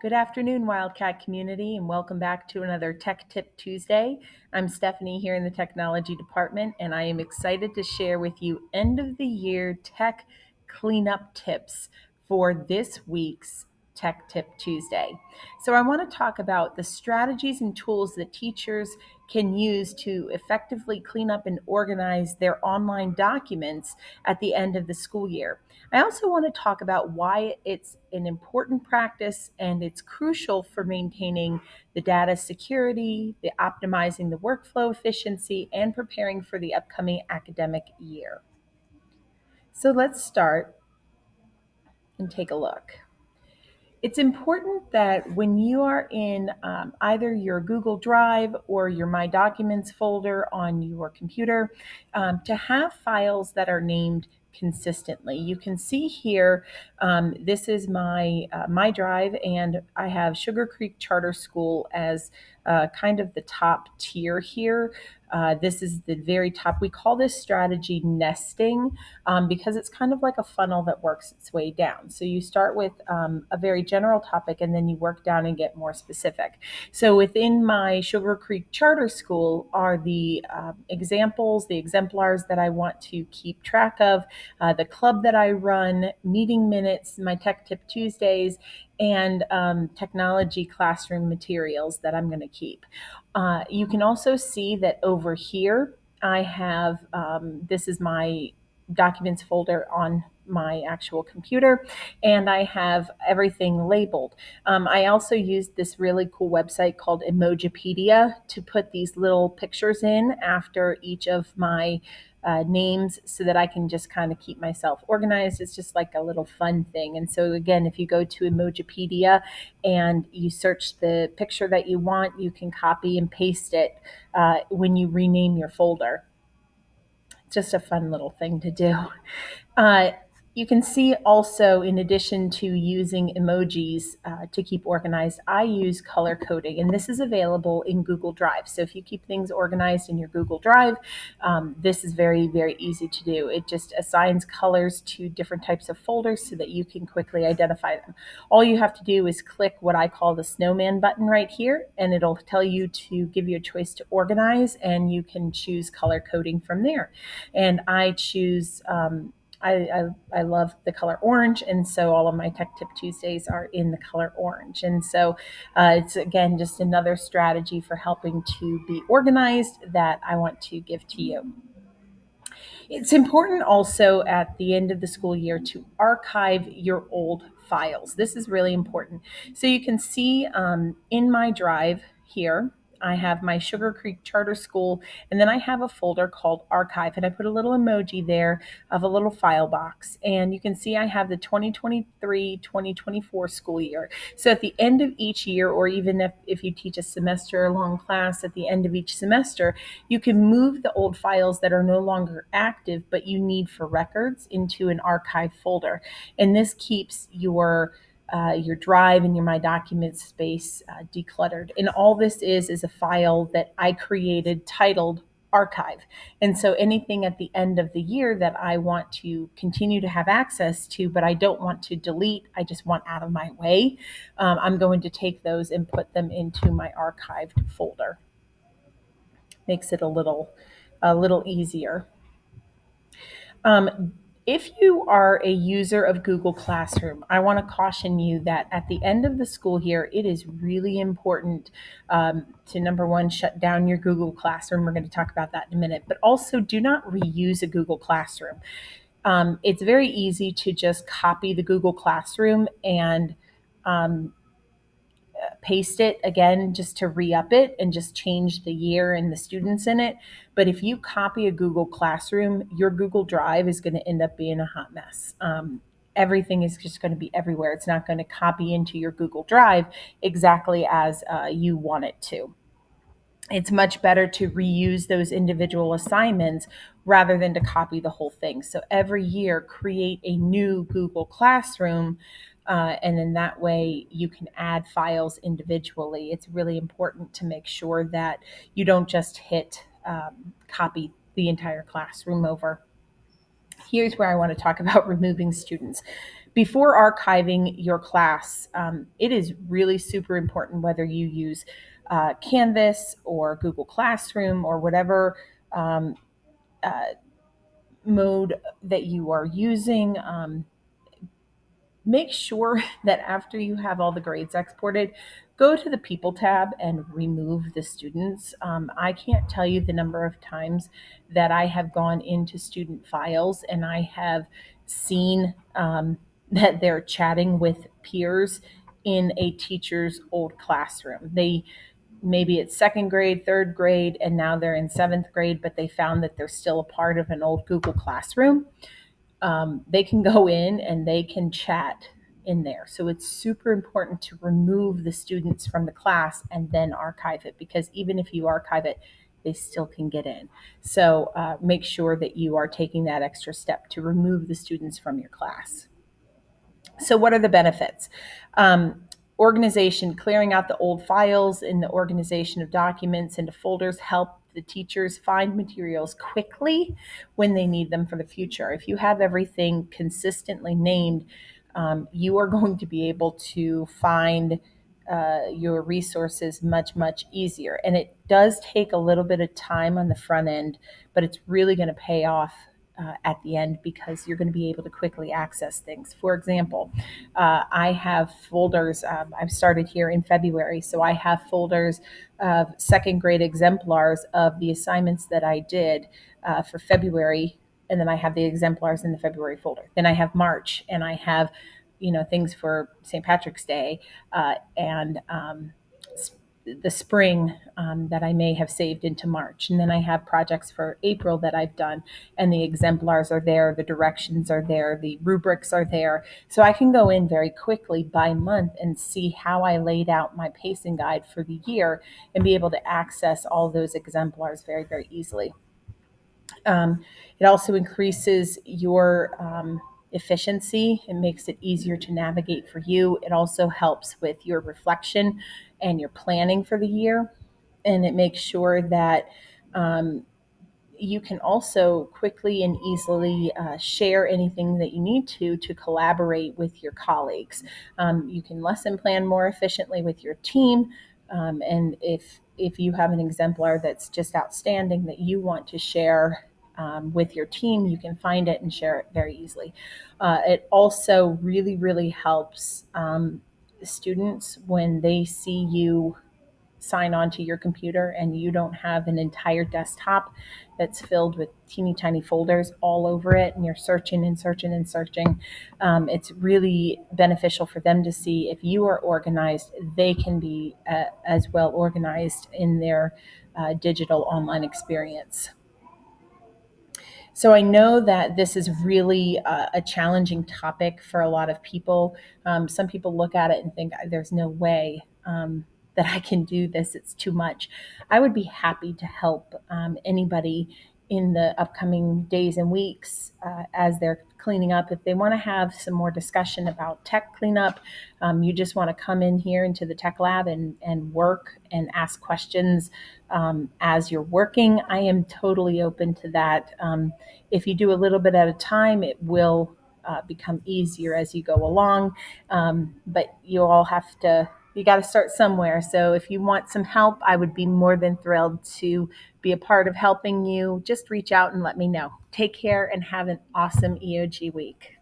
Good afternoon, Wildcat community, and welcome back to another Tech Tip Tuesday. I'm Stephanie here in the technology department, and I am excited to share with you end of the year tech cleanup tips for this week's Tech Tip Tuesday. So, I want to talk about the strategies and tools that teachers can use to effectively clean up and organize their online documents at the end of the school year. I also want to talk about why it's an important practice and it's crucial for maintaining the data security, the optimizing the workflow efficiency, and preparing for the upcoming academic year. So let's start and take a look. It's important that when you are in either your Google Drive or your My Documents folder on your computer, to have files that are named consistently. You can see here, this is my drive, and I have Sugar Creek Charter School as kind of the top tier here. This is the very top. We call this strategy nesting because it's kind of like a funnel that works its way down. So you start with a very general topic and then you work down and get more specific. So within my Sugar Creek Charter School are the examples, the exemplars that I want to keep track of, the club that I run, meeting minutes, my Tech Tip Tuesdays, and technology classroom materials that I'm going to keep. You can also see that over here, I have this is my documents folder on my actual computer, and I have everything labeled. I also used this really cool website called Emojipedia to put these little pictures in after each of my names so that I can just kind of keep myself organized. It's just like a little fun thing. And so, again, if you go to Emojipedia and you search the picture that you want, you can copy and paste it when you rename your folder. Just a fun little thing to do. Uh, you can see also, in addition to using emojis to keep organized, I use color coding, and this is available in Google Drive. So if you keep things organized in your Google Drive, this is very, very easy to do. It just assigns colors to different types of folders so that you can quickly identify them. All you have to do is click what I call the snowman button right here, and it'll tell you to give you a choice to organize, and you can choose color coding from there. And I choose I love the color orange, and so all of my Tech Tip Tuesdays are in the color orange. And so it's, again, just another strategy for helping to be organized that I want to give to you. It's important also at the end of the school year to archive your old files. This is really important. So you can see in my drive here, I have my Sugar Creek Charter School, and then I have a folder called Archive, and I put a little emoji there of a little file box. And you can see I have the 2023-2024 school year. So at the end of each year, or even if you teach a semester long class at the end of each semester, you can move the old files that are no longer active but you need for records into an archive folder. And this keeps your drive and your My Documents space decluttered. And all this is a file that I created titled archive. And so anything at the end of the year that I want to continue to have access to, but I don't want to delete, I just want out of my way, I'm going to take those and put them into my archived folder. Makes it a little easier. If you are a user of Google Classroom, I want to caution you that at the end of the school year, it is really important to, number one, shut down your Google Classroom. We're going to talk about that in a minute, but also do not reuse a Google Classroom. It's very easy to just copy the Google Classroom and paste it again just to re-up it and just change the year and the students in it. But if you copy a Google Classroom, your Google Drive is going to end up being a hot mess. Everything is just going to be everywhere. It's not going to copy into your Google Drive exactly as you want it to. It's much better to reuse those individual assignments rather than to copy the whole thing. So every year, create a new Google Classroom, and in that way, you can add files individually. It's really important to make sure that you don't just hit copy the entire classroom over. Here's where I want to talk about removing students. Before archiving your class, it is really super important whether you use Canvas or Google Classroom or whatever um, uh, mode that you are using. Make sure that after you have all the grades exported, go to the People tab and remove the students. I can't tell you the number of times that I have gone into student files and I have seen that they're chatting with peers in a teacher's old classroom. They maybe it's second grade, third grade, and now they're in seventh grade, but they found that they're still a part of an old Google Classroom. They can go in and they can chat in there. So it's super important to remove the students from the class and then archive it, because even if you archive it, they still can get in. So make sure that you are taking that extra step to remove the students from your class. So, what are the benefits? Organization, clearing out the old files in the organization of documents into folders help the teachers find materials quickly when they need them for the future. If you have everything consistently named, you are going to be able to find your resources much, much easier. And it does take a little bit of time on the front end, but it's really going to pay off at the end, because you're going to be able to quickly access things. For example, I have folders. I've started here in February, so I have folders of second grade exemplars of the assignments that I did for February, and then I have the exemplars in the February folder. Then I have March, and I have things for St. Patrick's Day and the spring that I may have saved into March. And then I have projects for April that I've done, and the exemplars are there, the directions are there, the rubrics are there. So I can go in very quickly by month and see how I laid out my pacing guide for the year and be able to access all those exemplars very, very easily. It also increases your efficiency and makes it easier to navigate for you. It also helps with your reflection and your planning for the year. And it makes sure that um, you can also quickly and easily share anything that you need to collaborate with your colleagues. You can lesson plan more efficiently with your team. And if you have an exemplar that's just outstanding that you want to share with your team, you can find it and share it very easily. It also really, really helps students when they see you sign on to your computer and you don't have an entire desktop that's filled with teeny tiny folders all over it, and you're searching and searching and searching. It's really beneficial for them to see if you are organized, they can be as well organized in their digital online experience. So I know that this is really a challenging topic for a lot of people. Some people look at it and think there's no way that I can do this. It's too much. I would be happy to help anybody in the upcoming days and weeks as they're cleaning up. If they want to have some more discussion about tech cleanup, you just want to come in here into the tech lab and work and ask questions as you're working. I am totally open to that. If you do a little bit at a time, it will become easier as you go along. But you got to start somewhere. So if you want some help, I would be more than thrilled to be a part of helping you. Just reach out and let me know. Take care and have an awesome EOG week.